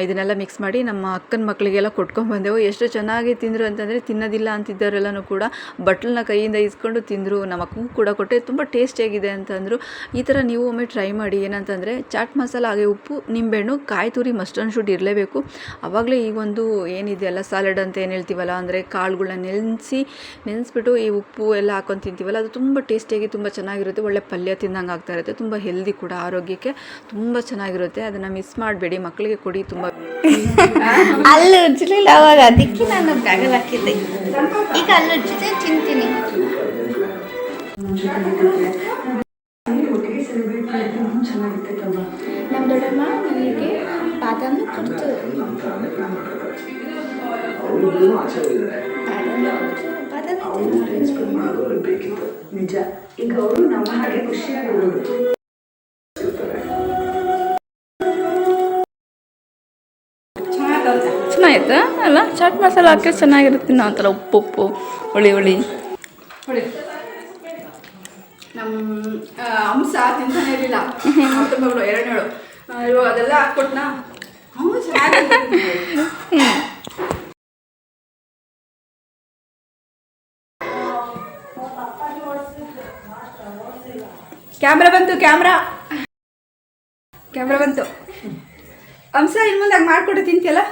ಇದನ್ನೆಲ್ಲ ಮಿಕ್ಸ್ ಮಾಡಿ ನಮ್ಮ ಅಕ್ಕನ ಮಕ್ಕಳಿಗೆಲ್ಲ ಕೊಟ್ಕೊಂಡ್ಬಂದೆವು. ಎಷ್ಟು ಚೆನ್ನಾಗಿ ತಿಂದರು ಅಂತಂದರೆ, ತಿನ್ನೋದಿಲ್ಲ ಅಂತಿದ್ದವರೆಲ್ಲನೂ ಕೂಡ ಬಟ್ಲನ್ನ ಕೈಯಿಂದ ಇಸ್ಕೊಂಡು ತಿಂದರು. ನಮ್ಮ ಅಕ್ಕಂಗೂ ಕೂಡ ಕೊಟ್ಟೆ, ತುಂಬ ಟೇಸ್ಟಿಯಾಗಿದೆ ಅಂತಂದರು. ಈ ಥರ ನೀವು ಒಮ್ಮೆ ಟ್ರೈ ಮಾಡಿ. ಏನಂತಂದರೆ ಚಾಟ್ ಮಸಾಲ ಹಾಗೆ ಉಪ್ಪು, ನಿಂಬೆಹಣ್ಣು, ಕಾಯಿ ತುರಿ ಮಸ್ಟ್ ಆ್ಯಂಡ್ ಶುಡ್ ಇರಲೇಬೇಕು. ಆವಾಗಲೇ ಈ ಒಂದು ಏನಿದೆಯಲ್ಲ ಸಾಲಡ್ ಅಂತ ಏನು ಹೇಳ್ತೀವಲ್ಲ, ಅಂದರೆ ಕಾಳುಗಳನ್ನ ನೆನೆಸ್ಬಿಟ್ಟು ಈ ಉಪ್ಪು ಎಲ್ಲ ಹಾಕೊಂಡು ತಿಂತೀವಲ್ಲ, ಅದು ತುಂಬ ಟೇಸ್ಟಿಯಾಗಿ ತುಂಬ ಚೆನ್ನಾಗಿರುತ್ತೆ. ಒಳ್ಳೆ ಪಲ್ಯ ತಿಂದಂಗೆ ಆಗ್ತಾ ಇರುತ್ತೆ, ತುಂಬ ಹೆಲ್ದಿ ಕೂಡ, ಆರೋಗ್ಯಕ್ಕೆ ತುಂಬ ಚೆನ್ನಾಗಿರುತ್ತೆ. ಅದನ್ನು ಮಿಸ್ ಮಾಡಬೇಡಿ, ಮಕ್ಕಳಿಗೆ ಕೊಡಿ. ತುಂಬ ಅಲ್ಲಿ ಉಜ್ಜಲಿಲ್ಲ ಅವಾಗ, ಅದಕ್ಕೆ ನಾನು ಬ್ಯಾಗಲ್ಲಿ ಹಾಕಿದ್ದೆ. ಈಗ ಅಲ್ಲಿ ಉಜ್ಜಿದೆ ತಿಂತೀನಿ. ನಮ್ಮ ದೊಡ್ಡಮ್ಮ ನನಗೆ ಬಾದಾಮಿ ಕೊಡ್ತು. ನಿಜ, ಈಗ ಅವರು ನಮ್ಮ ಹಾಗೆ ಖುಷಿಯಾಗಿರೋದು. ಚೆನ್ನಾಗಿತ್ತಾ ಅಲ್ಲ? ಚಾಟ್ ಮಸಾಲ ಹಾಕಿ ಚೆನ್ನಾಗಿರುತ್ತೆ. ನಾವು ಒಂಥರ ಉಪ್ಪು ಹುಳಿ ಹುಳಿ ನಮ್ಮ ಹಂಸ ತಿಂತಾನೆ ಇರಲಿಲ್ಲ. ಮಗಳು ಎರಡನೇಳು ಇವಾಗ ಅದೆಲ್ಲ ಹಾಕ್ಕೊಟ್ನಾ, ಕ್ಯಾಮ್ರಾ ಬಂತು. ಹಂಸ ಇನ್ನು ಮುಂದೆ ಹಂಗೆ ಮಾಡಿಕೊಟ್ರೆ ತಿಂತೀಯಲ್ಲ,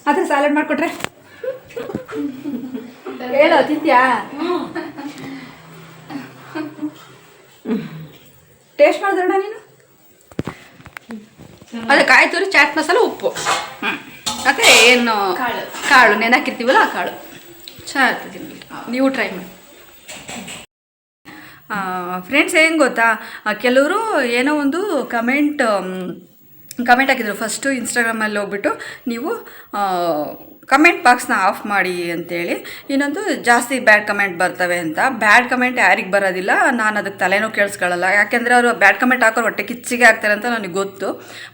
ಆ ಥರ ಸಾಲಡ್ ಮಾಡಿಕೊಟ್ರೆ ಹೇಳೋ, ತಿಂತೀಯಾ? ಟೇಸ್ಟ್ ಮಾಡಿದ್ರಣ್ಣ ನೀನು? ಅದೇ ಕಾಯಿ ತುರಿ, ಚಾಟ್ ಮಸಾಲ, ಉಪ್ಪು, ಮತ್ತು ಏನು ಕಾಳು ನೆನಾಕಿರ್ತೀವಲ್ಲ ಆ ಕಾಳು ಚೆನ್ನಾಗಿರ್ತೀನಿ. ನೀವು ಟ್ರೈ ಮಾಡಿ ಫ್ರೆಂಡ್ಸ್. ಹೆಂಗೆ ಗೊತ್ತಾ, ಕೆಲವರು ಏನೋ ಒಂದು ಕಮೆಂಟ್ ಹಾಕಿದ್ರು. ಫಸ್ಟು ಇನ್ಸ್ಟಾಗ್ರಾಮಲ್ಲಿ ಹೋಗ್ಬಿಟ್ಟು ನೀವು ಕಮೆಂಟ್ ಬಾಕ್ಸ್ನ ಆಫ್ ಮಾಡಿ ಅಂತೇಳಿ, ಇನ್ನೊಂದು ಜಾಸ್ತಿ ಬ್ಯಾಡ್ ಕಮೆಂಟ್ ಬರ್ತವೆ ಅಂತ. ಬ್ಯಾಡ್ ಕಮೆಂಟ್ ಯಾರಿಗೆ ಬರೋದಿಲ್ಲ, ನಾನು ಅದಕ್ಕೆ ತಲೆನೂ ಕೇಳಿಸ್ಕೊಳ್ಳಲ್ಲ. ಯಾಕೆಂದರೆ ಅವರು ಬ್ಯಾಡ್ ಕಮೆಂಟ್ ಹಾಕೋರು ಹೊಟ್ಟೆ ಕಿಚ್ಚಿಗೆ ಆಗ್ತಾರೆ ಅಂತ ನನಗೆ ಗೊತ್ತು.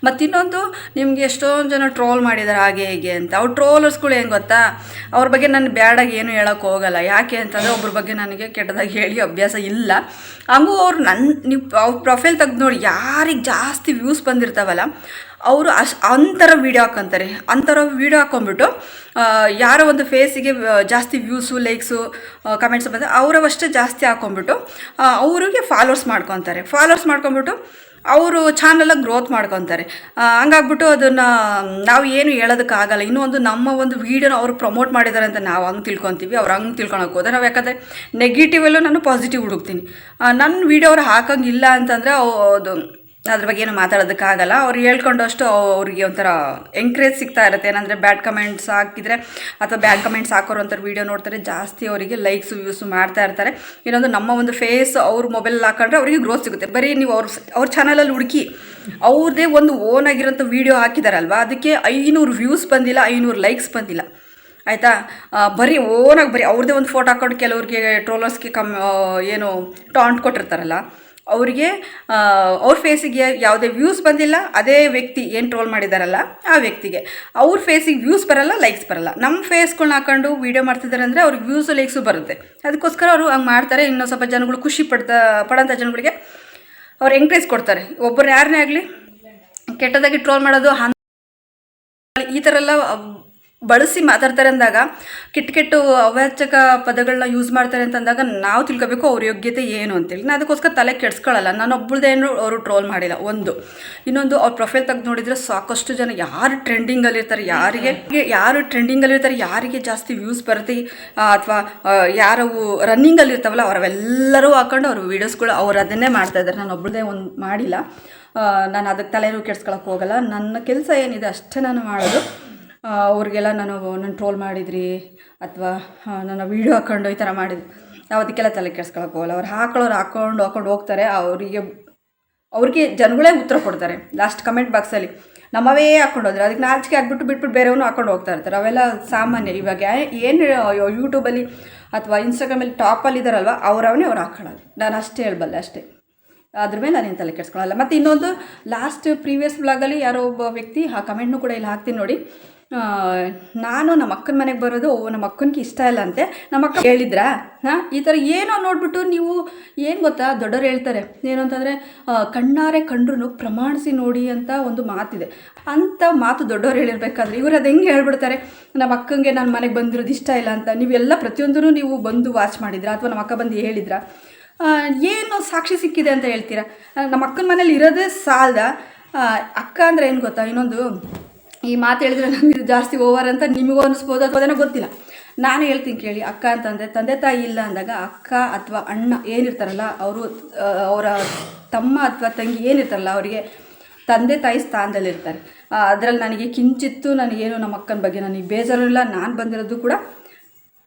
ಮತ್ತು ಇನ್ನೊಂದು, ನಿಮಗೆ ಎಷ್ಟೊಂದು ಜನ ಟ್ರೋಲ್ ಮಾಡಿದ್ದಾರೆ ಹಾಗೆ ಹೀಗೆ ಅಂತ. ಅವ್ರು ಟ್ರೋಲರ್ಸ್ಗಳು ಏನು ಗೊತ್ತಾ, ಅವ್ರ ಬಗ್ಗೆ ನಾನು ಬ್ಯಾಡಾಗಿ ಏನು ಹೇಳೋಕ್ಕೆ ಹೋಗಲ್ಲ. ಯಾಕೆ ಅಂತಂದರೆ ಒಬ್ಬರ ಬಗ್ಗೆ ನನಗೆ ಕೆಟ್ಟದಾಗಿ ಹೇಳಿ ಅಭ್ಯಾಸ ಇಲ್ಲ. ಹಂಗೂ ಅವ್ರು ನೀವು ಅವ್ರ ಪ್ರೊಫೈಲ್ ತೆಗೆದು ನೋಡಿ, ಯಾರಿಗೆ ಜಾಸ್ತಿ ವ್ಯೂಸ್ ಬಂದಿರ್ತಾವಲ್ಲ ಅವರು ಅಂಥರ ವೀಡಿಯೋ ಹಾಕ್ಕೊಂತಾರೆ. ಅಂಥರ ವೀಡಿಯೋ ಹಾಕ್ಕೊಂಬಿಟ್ಟು ಯಾರೋ ಒಂದು ಫೇಸಿಗೆ ಜಾಸ್ತಿ ವ್ಯೂಸು, ಲೈಕ್ಸು, ಕಮೆಂಟ್ಸ್ ಬಂದರೆ ಅವರವಷ್ಟೇ ಜಾಸ್ತಿ ಹಾಕ್ಕೊಂಬಿಟ್ಟು ಅವರಿಗೆ ಫಾಲೋವರ್ಸ್ ಮಾಡ್ಕೊಂಬಿಟ್ಟು ಅವರು ಚಾನಲ್ಲ ಗ್ರೋತ್ ಮಾಡ್ಕೊತಾರೆ. ಹಂಗಾಗ್ಬಿಟ್ಟು ಅದನ್ನು ನಾವು ಏನು ಹೇಳೋದಕ್ಕಾಗಲ್ಲ. ಇನ್ನೂ ಒಂದು ನಮ್ಮ ಒಂದು ವೀಡಿಯೋನ ಅವರು ಪ್ರಮೋಟ್ ಮಾಡಿದ್ದಾರೆ ಅಂತ ನಾವು ಹಂಗೆ ತಿಳ್ಕೊತೀವಿ, ಅವ್ರು ಹಂಗೆ ತಿಳ್ಕೊಳಕ್ಕೆ ಹೋದ್ರೆ ನಾವು. ಯಾಕಂದರೆ ನೆಗೆಟಿವಲ್ಲೂ ನಾನು ಪಾಸಿಟಿವ್ ಹುಡುಕ್ತೀನಿ. ನನ್ನ ವೀಡಿಯೋ ಅವ್ರು ಹಾಕೋಂಗಿಲ್ಲ ಅಂತಂದರೆ ಅದು ಅದ್ರ ಬಗ್ಗೆ ಏನು ಮಾತಾಡೋದಕ್ಕಾಗಲ್ಲ. ಅವ್ರು ಹೇಳ್ಕೊಂಡಷ್ಟು ಅವ್ರಿಗೆ ಒಂಥರ ಎಂಕರೇಜ್ ಸಿಗ್ತಾ ಇರುತ್ತೆ. ಏನಂದರೆ ಬ್ಯಾಡ್ ಕಮೆಂಟ್ಸ್ ಹಾಕಿದರೆ ಅಥವಾ ಬ್ಯಾಡ್ ಕಮೆಂಟ್ಸ್ ಹಾಕೋರು ಅಂತಾರೆ ವೀಡಿಯೋ ನೋಡ್ತಾರೆ, ಜಾಸ್ತಿ ಅವರಿಗೆ ಲೈಕ್ಸು ವ್ಯೂಸು ಮಾಡ್ತಾ ಇರ್ತಾರೆ. ಇನ್ನೊಂದು ನಮ್ಮ ಒಂದು ಫೇಸ್ ಅವ್ರ ಮೊಬೈಲಲ್ಲಿ ಹಾಕೊಂಡ್ರೆ ಅವರಿಗೆ ಗ್ರೋತ್ ಸಿಗುತ್ತೆ. ಬರೀ ನೀವು ಅವ್ರ ಚಾನಲಲ್ಲಿ ಹುಡುಕಿ ಅವ್ರದ್ದೇ ಒಂದು ಓನ್ ಆಗಿರೋಂಥ ವೀಡಿಯೋ ಹಾಕಿದಾರಲ್ವ, ಅದಕ್ಕೆ 500 ವ್ಯೂಸ್ ಬಂದಿಲ್ಲ, 500 ಲೈಕ್ಸ್ ಬಂದಿಲ್ಲ, ಆಯಿತಾ? ಬರೀ ಓನಾಗಿ ಬರೀ ಅವ್ರದ್ದೇ ಒಂದು ಫೋಟೋ ಹಾಕೊಂಡು ಕೆಲವ್ರಿಗೆ ಟ್ರೋಲರ್ಸ್ಗೆ ಏನು ಟಾಂಟ್ ಕೊಟ್ಟಿರ್ತಾರಲ್ಲ ಅವರಿಗೆ ಅವ್ರ ಫೇಸಿಗೆ ಯಾವುದೇ ವ್ಯೂಸ್ ಬಂದಿಲ್ಲ. ಅದೇ ವ್ಯಕ್ತಿ ಏನು ಟ್ರೋಲ್ ಮಾಡಿದಾರಲ್ಲ ಆ ವ್ಯಕ್ತಿಗೆ ಅವ್ರ ಫೇಸಿಗೆ ವ್ಯೂಸ್ ಬರಲ್ಲ, ಲೈಕ್ಸ್ ಬರಲ್ಲ. ನಮ್ಮ ಫೇಸ್ಗಳನ್ನ ಹಾಕೊಂಡು ವೀಡಿಯೋ ಮಾಡ್ತಿದ್ದಾರೆ ಅಂದರೆ ಅವ್ರಿಗೆ ವ್ಯೂಸು ಲೈಕ್ಸು ಬರುತ್ತೆ. ಅದಕ್ಕೋಸ್ಕರ ಅವರು ಹಂಗೆ ಮಾಡ್ತಾರೆ. ಇನ್ನೂ ಸ್ವಲ್ಪ ಜನಗಳು ಖುಷಿ ಪಡೋಂಥ ಜನಗಳಿಗೆ ಅವ್ರು ಎಂಕರೇಜ್ ಕೊಡ್ತಾರೆ. ಒಬ್ಬರು ಯಾರನ್ನೇ ಆಗಲಿ ಕೆಟ್ಟದಾಗಿ ಟ್ರೋಲ್ ಮಾಡೋದು ಈ ಥರ ಎಲ್ಲ ಬಳಸಿ ಮಾತಾಡ್ತಾರೆ ಅಂದಾಗ ಕೆಟ್ಟ ಅವಾಚಕ ಪದಗಳನ್ನ ಯೂಸ್ ಮಾಡ್ತಾರೆ ಅಂತಂದಾಗ ನಾವು ತಿಳ್ಕೊಬೇಕು ಅವ್ರ ಯೋಗ್ಯತೆ ಏನು ಅಂತೇಳಿ. ನಾನು ಅದಕ್ಕೋಸ್ಕರ ತಲೆ ಕೆಡ್ಸ್ಕೊಳ್ಳಲ್ಲ. ನಾನು ಒಬ್ಬಳದೇನು ಅವರು ಟ್ರೋಲ್ ಮಾಡಿಲ್ಲ. ಇನ್ನೊಂದು ಅವ್ರ ಪ್ರೊಫೈಲ್ ತೆಗೆದು ನೋಡಿದರೆ ಸಾಕಷ್ಟು ಜನ ಯಾರು ಟ್ರೆಂಡಿಂಗಲ್ಲಿರ್ತಾರೆ, ಯಾರು ಟ್ರೆಂಡಿಂಗಲ್ಲಿರ್ತಾರೆ, ಯಾರಿಗೆ ಜಾಸ್ತಿ ವ್ಯೂಸ್ ಬರುತ್ತೆ ಅಥವಾ ಯಾರು ರನ್ನಿಂಗಲ್ಲಿರ್ತಾವಲ್ಲ ಅವರೆಲ್ಲರೂ ಹಾಕೊಂಡು ಅವ್ರ ವೀಡಿಯೋಸ್ಗಳು ಅವ್ರು ಅದನ್ನೇ ಮಾಡ್ತಾಯಿದ್ದಾರೆ. ನಾನು ಒಬ್ಬಳದೇ ಒಂದು ಮಾಡಿಲ್ಲ. ನಾನು ಅದಕ್ಕೆ ತಲೆನೂ ಕೆಡ್ಸ್ಕೊಳಕ್ಕೆ ಹೋಗಲ್ಲ. ನನ್ನ ಕೆಲಸ ಏನಿದೆ ಅಷ್ಟೇ ನಾನು ಮಾಡೋದು. ಅವ್ರಿಗೆಲ್ಲ ನನ್ನ ಟ್ರೋಲ್ ಮಾಡಿದ್ರಿ ಅಥವಾ ನನ್ನ ವೀಡಿಯೋ ಹಾಕ್ಕೊಂಡು ಈ ಥರ ಮಾಡಿದ್ರಿ ನಾವು ಅದಕ್ಕೆಲ್ಲ ತಲೆ ಕೆಡ್ಸ್ಕೊಳಕ್ಕೆ ಹೋಗಲ್ಲ. ಅವ್ರು ಹಾಕೊಂಡು ಹೋಗ್ತಾರೆ. ಅವ್ರಿಗೆ ಜನಗಳೇ ಉತ್ತರ ಕೊಡ್ತಾರೆ ಲಾಸ್ಟ್ ಕಮೆಂಟ್ ಬಾಕ್ಸಲ್ಲಿ. ನಮ್ಮವೇ ಹಾಕ್ಕೊಂಡೋದ್ರೆ ಅದಕ್ಕೆ ನಾಚಿಕೆ ಆಗಿಬಿಟ್ಟು ಬಿಟ್ಬಿಟ್ಟು ಬೇರೆಯವನು ಹಾಕ್ಕೊಂಡು ಹೋಗ್ತಾ ಇರ್ತಾರೆ. ಅವೆಲ್ಲ ಸಾಮಾನ್ಯ. ಇವಾಗ ಏನು ಯೂಟ್ಯೂಬಲ್ಲಿ ಅಥವಾ ಇನ್ಸ್ಟಾಗ್ರಾಮಲ್ಲಿ ಟಾಪಲ್ಲಿ ಇದ್ದಾರಲ್ವ ಅವ್ರು ಹಾಕ್ಕೊಳ್ಳೋದು. ನಾನು ಅಷ್ಟೇ ಹೇಳಬಲ್ಲೆ ಅಷ್ಟೇ. ಅದ್ರ ಮೇಲೆ ನಾನೇನು ತಲೆ ಕೆಡ್ಸ್ಕೊಳ್ಳಲ್ಲ. ಮತ್ತು ಇನ್ನೊಂದು ಪ್ರೀವಿಯಸ್ ಬ್ಲಾಗಲ್ಲಿ ಯಾರೋ ಒಬ್ಬ ವ್ಯಕ್ತಿ ಆ ಕಮೆಂಟ್ನೂ ಕೂಡ ಇಲ್ಲಿ ಹಾಕ್ತೀನಿ ನೋಡಿ. ನಾನು ನಮ್ಮ ಅಕ್ಕನ ಮನೆಗೆ ಬರೋದು ನಮ್ಮ ಅಕ್ಕನಿಗೆ ಇಷ್ಟ ಇಲ್ಲ ಅಂತೆ. ನಮ್ಮ ಅಕ್ಕ ಹೇಳಿದ್ರಾ ಈ ಥರ ಏನೋ ನೋಡಿಬಿಟ್ಟು ನೀವು ಏನು ಗೊತ್ತಾ, ದೊಡ್ಡವರು ಹೇಳ್ತಾರೆ ಏನು ಅಂತಂದರೆ ಕಣ್ಣಾರೆ ಕಂಡ್ರೂ ಪ್ರಮಾಣಿಸಿ ನೋಡಿ ಅಂತ ಒಂದು ಮಾತಿದೆ. ಅಂಥ ಮಾತು ದೊಡ್ಡವ್ರು ಹೇಳಿರ್ಬೇಕಾದ್ರೆ ಇವರು ಅದು ಹೆಂಗೆ ಹೇಳ್ಬಿಡ್ತಾರೆ, ನಮ್ಮ ಅಕ್ಕಂಗೆ ನನ್ನ ಮನೆಗೆ ಬಂದಿರೋದು ಇಷ್ಟ ಇಲ್ಲ ಅಂತ. ನೀವೆಲ್ಲ ಪ್ರತಿಯೊಂದೂ ನೀವು ಬಂದು ವಾಚ್ ಮಾಡಿದ್ರಾ ಅಥವಾ ನಮ್ಮ ಅಕ್ಕ ಬಂದು ಹೇಳಿದ್ರಾ? ಏನು ಸಾಕ್ಷಿ ಸಿಕ್ಕಿದೆ ಅಂತ ಹೇಳ್ತೀರಾ? ನಮ್ಮ ಅಕ್ಕನ ಮನೇಲಿ ಇರೋದೇ ಸಾಲದ. ಅಕ್ಕ ಅಂದರೆ ಏನು ಗೊತ್ತಾ, ಇನ್ನೊಂದು ಈ ಮಾತು ಹೇಳಿದ್ರೆ ನಮಗೆ ಇದು ಜಾಸ್ತಿ ಓವರ್ ಅಂತ ನಿಮಗೂ ಅನ್ನಿಸ್ಬೋದು ಅಥವಾ ಅದೇನೋ ಗೊತ್ತಿಲ್ಲ. ನಾನು ಹೇಳ್ತೀನಿ ಕೇಳಿ. ಅಕ್ಕ ಅಂತಂದರೆ ತಂದೆ ತಾಯಿ ಇಲ್ಲ ಅಂದಾಗ ಅಕ್ಕ ಅಥವಾ ಅಣ್ಣ ಏನಿರ್ತಾರಲ್ಲ ಅವರ ತಮ್ಮ ಅಥವಾ ತಂಗಿ ಏನಿರ್ತಾರಲ್ಲ ಅವರಿಗೆ ತಂದೆ ತಾಯಿ ಸ್ಥಾನದಲ್ಲಿರ್ತಾರೆ. ಅದರಲ್ಲಿ ನನಗೆ ಕಿಂಚಿತ್ತು ನನಗೇನು ನಮ್ಮ ಅಕ್ಕನ ಬಗ್ಗೆ ನನಗೆ ಬೇಜಾರಿಲ್ಲ. ನಾನು ಬಂದಿರೋದು ಕೂಡ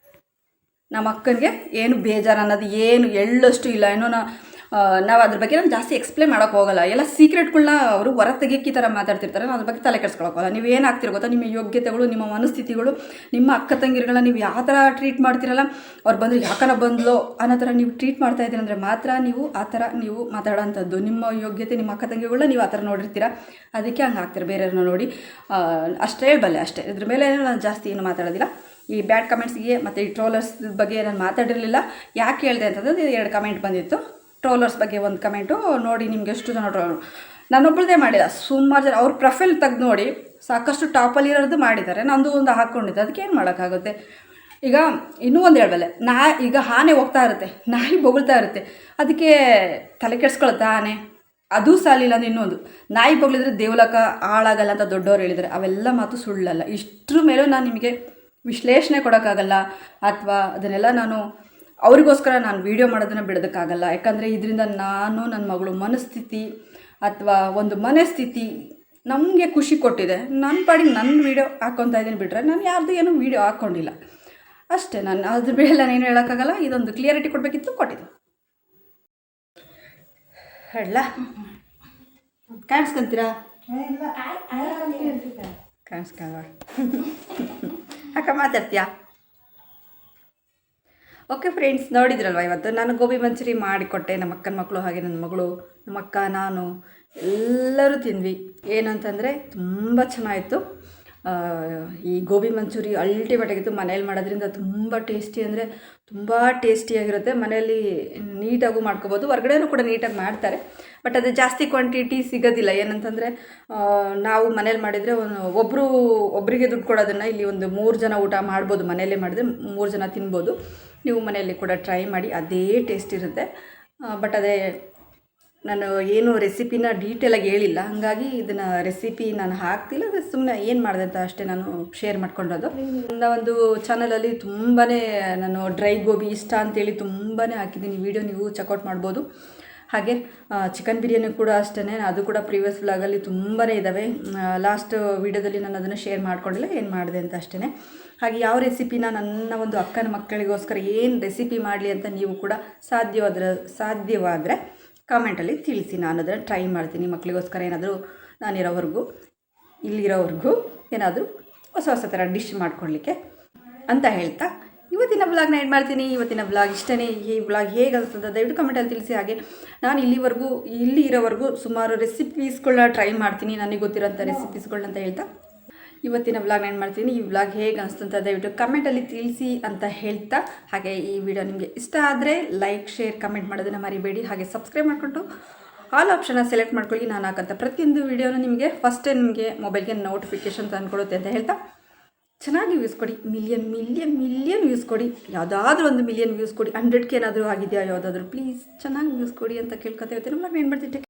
ನಮ್ಮ ಅಕ್ಕನಿಗೆ ಏನು ಬೇಜಾರು ಅನ್ನೋದು ಏನು ಎಳ್ಳಷ್ಟು ಇಲ್ಲ. ಏನೋ ನಾವು ಅದ್ರ ಬಗ್ಗೆ ನಾನು ಜಾಸ್ತಿ ಎಕ್ಸ್ಪ್ಲೇನ್ ಮಾಡೋಕ್ಕೆ ಹೋಗಲ್ಲ. ಎಲ್ಲ ಸೀಕ್ರೆಟ್ಗಳನ್ನ ಅವರು ಹೊರ ತೆಗಿಯೋಕ್ಕೆ ಈ ಥರ ಮಾತಾಡ್ತಿರ್ತಾರೆ. ನಾನು ಅದ್ರ ಬಗ್ಗೆ ತಲೆ ಕೆಡ್ಸ್ಕೊಳಕ್ಕೋಗಲ್ಲ. ನೀವು ಏನು ಆಗ್ತಿರೋ ಗೊತ್ತಾ, ನಿಮ್ಮ ಯೋಗ್ಯತೆಗಳು, ನಿಮ್ಮ ಮನಸ್ಥಿತಿಗಳು, ನಿಮ್ಮ ಅಕ್ಕ ತಂಗಿರುಗಳನ್ನ ನೀವು ಯಾವ ಥರ ಟ್ರೀಟ್ ಮಾಡ್ತಿರಲ್ಲ, ಅವ್ರು ಬಂದರೆ ಯಾಕನ ಬಂದ್ಲೋ ಅನ್ನೋ ಥರ ನೀವು ಟ್ರೀಟ್ ಮಾಡ್ತಾ ಇದ್ದೀರಿ ಅಂದರೆ ಮಾತ್ರ ನೀವು ಆ ಥರ ನೀವು ಮಾತಾಡೋಂಥದ್ದು. ನಿಮ್ಮ ಯೋಗ್ಯತೆ, ನಿಮ್ಮ ಅಕ್ಕ ತಂಗಿಗಳನ್ನ ನೀವು ಆ ಥರ ನೋಡಿರ್ತೀರ, ಅದಕ್ಕೆ ಹಂಗೆ ಆಗ್ತೀರ. ಬೇರೆಯವ್ರನ್ನ ನೋಡಿ ಅಷ್ಟೇ ಹೇಳಬಲ್ಲೆ ಅಷ್ಟೇ. ಇದ್ರ ಮೇಲೆ ನಾನು ಜಾಸ್ತಿ ಏನು ಮಾತಾಡೋದಿಲ್ಲ. ಈ ಬ್ಯಾಡ್ ಕಮೆಂಟ್ಸ್ಗೆ ಮತ್ತು ಈ ಟ್ರೋಲರ್ಸ್ ಬಗ್ಗೆ ನಾನು ಮಾತಾಡಿರಲಿಲ್ಲ. ಯಾಕೆ ಹೇಳಿದೆ ಅಂತಂದರೆ 2 ಕಮೆಂಟ್ ಬಂದಿತ್ತು. ಟ್ರೋಲರ್ಸ್ ಬಗ್ಗೆ ಒಂದು ಕಮೆಂಟು ನೋಡಿ. ನಿಮ್ಗೆ ಎಷ್ಟು ಜನ ನಾನೊಬ್ಬಳದೇ ಮಾಡಿಲ್ಲ, ಸುಮಾರು ಜನ ಅವ್ರ ಪ್ರೊಫೈಲ್ ತೆಗೆದು ನೋಡಿ ಸಾಕಷ್ಟು ಟಾಪಲ್ಲಿರೋದು ಮಾಡಿದ್ದಾರೆ. ನಂದು ಒಂದು ಹಾಕ್ಕೊಂಡಿದ್ದೆ, ಅದಕ್ಕೆ ಏನು ಮಾಡೋಕ್ಕಾಗುತ್ತೆ. ಈಗ ಇನ್ನೂ ಒಂದು ಹೇಳಬಲ್ಲೆ, ಈಗ ಆನೆ ಹೋಗ್ತಾ ಇರುತ್ತೆ, ನಾಯಿ ಬೊಗಳ್ತಾ ಇರುತ್ತೆ, ಅದಕ್ಕೆ ತಲೆ ಕೆಡ್ಸ್ಕೊಳುತ್ತಾ ಆನೆ? ಅದು ಸಾಲಿಲ್ಲ ಅಂದ್ರೆ ಇನ್ನೊಂದು, ನಾಯಿ ಬೊಗಳಿದ್ರೆ ದೇವಲೋಕ ಹಾಳಾಗಲ್ಲ ಅಂತ ದೊಡ್ಡವ್ರು ಹೇಳಿದ್ದಾರೆ. ಅವೆಲ್ಲ ಮಾತು ಸುಳ್ಳಲ್ಲ. ಇಷ್ಟರ ಮೇಲೂ ನಾನು ನಿಮಗೆ ವಿಶ್ಲೇಷಣೆ ಕೊಡೋಕ್ಕಾಗಲ್ಲ ಅಥವಾ ಅದನ್ನೆಲ್ಲ ನಾನು ಅವರಿಗೋಸ್ಕರ ನಾನು ವೀಡಿಯೋ ಮಾಡೋದನ್ನು ಬಿಡೋದಕ್ಕಾಗಲ್ಲ. ಯಾಕಂದರೆ ಇದರಿಂದ ನಾನು ನನ್ನ ಮಗಳು ಮನಸ್ಥಿತಿ ಅಥವಾ ಒಂದು ಮನಸ್ಥಿತಿ ನಮಗೆ ಖುಷಿ ಕೊಟ್ಟಿದೆ. ನನ್ನ ಪಾಡಿಗೆ ನನ್ನ ವೀಡಿಯೋ ಹಾಕ್ಕೊತಾ ಇದ್ದೀನಿ ಬಿಟ್ಟರೆ ನಾನು ಯಾರ್ದು ಏನೂ ವೀಡಿಯೋ ಹಾಕ್ಕೊಂಡಿಲ್ಲ ಅಷ್ಟೇ. ನಾನು ಅದ್ರ ಮೇಲೆ ನಾನೇನು ಹೇಳೋಕ್ಕಾಗಲ್ಲ. ಇದೊಂದು ಕ್ಲಿಯರಿಟಿ ಕೊಡಬೇಕಿತ್ತು, ಕೊಟ್ಟಿದ್ದು. ಹೇಳ ಕಾಣಿಸ್ಕೊಂತೀರಾ? ಕಾಣಿಸ್ಕೊಳ್ವ ಅಕ್ಕ ಮಾತಾಡ್ತೀಯಾ? ಓಕೆ ಫ್ರೆಂಡ್ಸ್, ನೋಡಿದ್ರಲ್ವ ಇವತ್ತು ನಾನು ಗೋಬಿ ಮಂಚೂರಿ ಮಾಡಿಕೊಟ್ಟೆ. ನಮ್ಮ ಅಕ್ಕನ ಮಕ್ಕಳು ಹಾಗೆ ನನ್ನ ಮಗಳು, ನಮ್ಮ ಅಕ್ಕ, ನಾನು ಎಲ್ಲರೂ ತಿಂದ್ವಿ. ಏನಂತಂದರೆ ತುಂಬ ಚೆನ್ನಾಗಿತ್ತು. ಈ ಗೋಬಿ ಮಂಚೂರಿ ಅಲ್ಟಿಮೇಟ್ ಆಗಿತ್ತು. ಮನೇಲಿ ಮಾಡೋದ್ರಿಂದ ತುಂಬ ಟೇಸ್ಟಿ ಅಂದರೆ ತುಂಬ ಟೇಸ್ಟಿಯಾಗಿರುತ್ತೆ. ಮನೆಯಲ್ಲಿ ನೀಟಾಗೂ ಮಾಡ್ಕೋಬೋದು. ಹೊರಗಡೆನೂ ಕೂಡ ನೀಟಾಗಿ ಮಾಡ್ತಾರೆ, ಬಟ್ ಅದು ಜಾಸ್ತಿ ಕ್ವಾಂಟಿಟಿ ಸಿಗೋದಿಲ್ಲ. ಏನಂತಂದರೆ ನಾವು ಮನೇಲಿ ಮಾಡಿದರೆ ಒಬ್ಬರಿಗೆ ದುಡ್ಡು ಕೊಡೋದನ್ನು ಇಲ್ಲಿ ಒಂದು 3 ಜನ ಊಟ ಮಾಡ್ಬೋದು. ಮನೆಯಲ್ಲೇ ಮಾಡಿದ್ರೆ 3 ಜನ ತಿನ್ಬೋದು. ನೀವು ಮನೆಯಲ್ಲಿ ಕೂಡ ಟ್ರೈ ಮಾಡಿ, ಅದೇ ಟೇಸ್ಟ್ ಇರುತ್ತೆ. ಬಟ್ ಅದೇ ನಾನು ಏನು ರೆಸಿಪಿನ ಡೀಟೇಲಾಗಿ ಹೇಳಿಲ್ಲ, ಹಾಗಾಗಿ ಇದನ್ನು ರೆಸಿಪಿ ನಾನು ಹಾಕ್ತಿಲ್ಲ. ಅದು ಸುಮ್ಮನೆ ಏನು ಮಾಡಿದೆ ಅಂತ ಅಷ್ಟೇ ನಾನು ಶೇರ್ ಮಾಡ್ಕೊಂಡಿರೋದು. ನನ್ನ ಒಂದು ಚಾನಲಲ್ಲಿ ತುಂಬಾ ನಾನು ಡ್ರೈ ಗೋಬಿ ಇಷ್ಟ ಅಂತೇಳಿ ತುಂಬಾ ಹಾಕಿದ್ದೀನಿ ವೀಡಿಯೋ, ನೀವು ಚೆಕ್ಔಟ್ ಮಾಡ್ಬೋದು. ಹಾಗೆ ಚಿಕನ್ ಬಿರಿಯಾನಿ ಕೂಡ ಅಷ್ಟೇ, ಅದು ಕೂಡ ಪ್ರೀವಿಯಸ್ ವ್ಲಾಗಲ್ಲಿ ತುಂಬಾ ಇದ್ದಾವೆ. ಲಾಸ್ಟ್ ವೀಡಿಯೋದಲ್ಲಿ ನಾನು ಅದನ್ನು ಶೇರ್ ಮಾಡ್ಕೊಂಡಿಲ್ಲ, ಏನು ಮಾಡಿದೆ ಅಂತ ಅಷ್ಟೇ. ಹಾಗೆ ಯಾವ ರೆಸಿಪಿನ ನನ್ನ ಒಂದು ಅಕ್ಕನ ಮಕ್ಕಳಿಗೋಸ್ಕರ ಏನು ರೆಸಿಪಿ ಮಾಡಲಿ ಅಂತ ನೀವು ಕೂಡ ಸಾಧ್ಯವಾದರೆ ಕಾಮೆಂಟಲ್ಲಿ ತಿಳಿಸಿ. ನಾನು ಅದನ್ನು ಟ್ರೈ ಮಾಡ್ತೀನಿ. ಮಕ್ಕಳಿಗೋಸ್ಕರ ಏನಾದರೂ ಇಲ್ಲಿರೋವರೆಗೂ ಏನಾದರೂ ಹೊಸ ಥರ ಡಿಶ್ ಮಾಡಿಕೊಡ್ಲಿಕ್ಕೆ ಅಂತ ಹೇಳ್ತಾ ಇವತ್ತಿನ ವ್ಲಾಗ್ನ ಎಂಡ್ ಮಾಡ್ತೀನಿ. ಇವತ್ತಿನ ವ್ಲಾಗ್ ಇಷ್ಟನೇ. ಈ ವ್ಲಾಗ್ ಹೇಗೆ ಅನಿಸ್ತದೆ ದಯವಿಟ್ಟು ಕಮೆಂಟಲ್ಲಿ ತಿಳಿಸಿ. ಹಾಗೆ ನಾನು ಇಲ್ಲಿ ಇರೋವರೆಗೂ ಸುಮಾರು ರೆಸಿಪೀಸ್ಗಳನ್ನ ಟ್ರೈ ಮಾಡ್ತೀನಿ, ನನಗೆ ಗೊತ್ತಿರೋಂಥ ರೆಸಿಪೀಸ್ಗಳನ್ನ ಅಂತ ಹೇಳ್ತಾ ಇವತ್ತಿನ ವ್ಲಾಗ್ನ ಎಂಡ್ ಮಾಡ್ತೀನಿ. ಈ ವ್ಲಾಗ್ ಹೇಗೆ ಅನಿಸ್ತು ಅಂತ ದಯವಿಟ್ಟು ಕಮೆಂಟಲ್ಲಿ ತಿಳಿಸಿ ಅಂತ ಹೇಳ್ತಾ, ಹಾಗೆ ಈ ವಿಡಿಯೋ ನಿಮಗೆ ಇಷ್ಟ ಆದರೆ ಲೈಕ್, ಶೇರ್, ಕಮೆಂಟ್ ಮಾಡೋದನ್ನು ಮರಿಬೇಡಿ. ಹಾಗೆ ಸಬ್ಸ್ಕ್ರೈಬ್ ಮಾಡಿಕೊಂಡು ಆಲ್ ಆಪ್ಷನ್ನ ಸೆಲೆಕ್ಟ್ ಮಾಡ್ಕೊಳ್ಳಿ. ನಾನು ಹಾಕಂಥ ಪ್ರತಿಯೊಂದು ವೀಡಿಯೋನು ನಿಮಗೆ ಫಸ್ಟೇ ನಿಮಗೆ ಮೊಬೈಲ್ಗೆ ನೋಟಿಫಿಕೇಷನ್ ತಂದುಕೊಡುತ್ತೆ ಅಂತ ಹೇಳ್ತಾ ಚೆನ್ನಾಗಿ ವ್ಯೂಸ್ ಕೊಡಿ. ಮಿಲಿಯನ್ ವ್ಯೂಸ್ ಕೊಡಿ. ಯಾವುದಾದ್ರೂ ಒಂದು ಮಿಲಿಯನ್ ವ್ಯೂಸ್ ಕೊಡಿ. 100K ಏನಾದರೂ ಆಗಿದೆಯಾ ಯಾವುದಾದ್ರೂ, ಪ್ಲೀಸ್ ಚೆನ್ನಾಗಿ ವ್ಯೂಸ್ ಕೊಡಿ ಅಂತ ಕೇಳ್ಕೊತಾ ಇರ್ತೀನಿ. ನಾನು ಏನು ಮಾಡ್ತೀನಿ.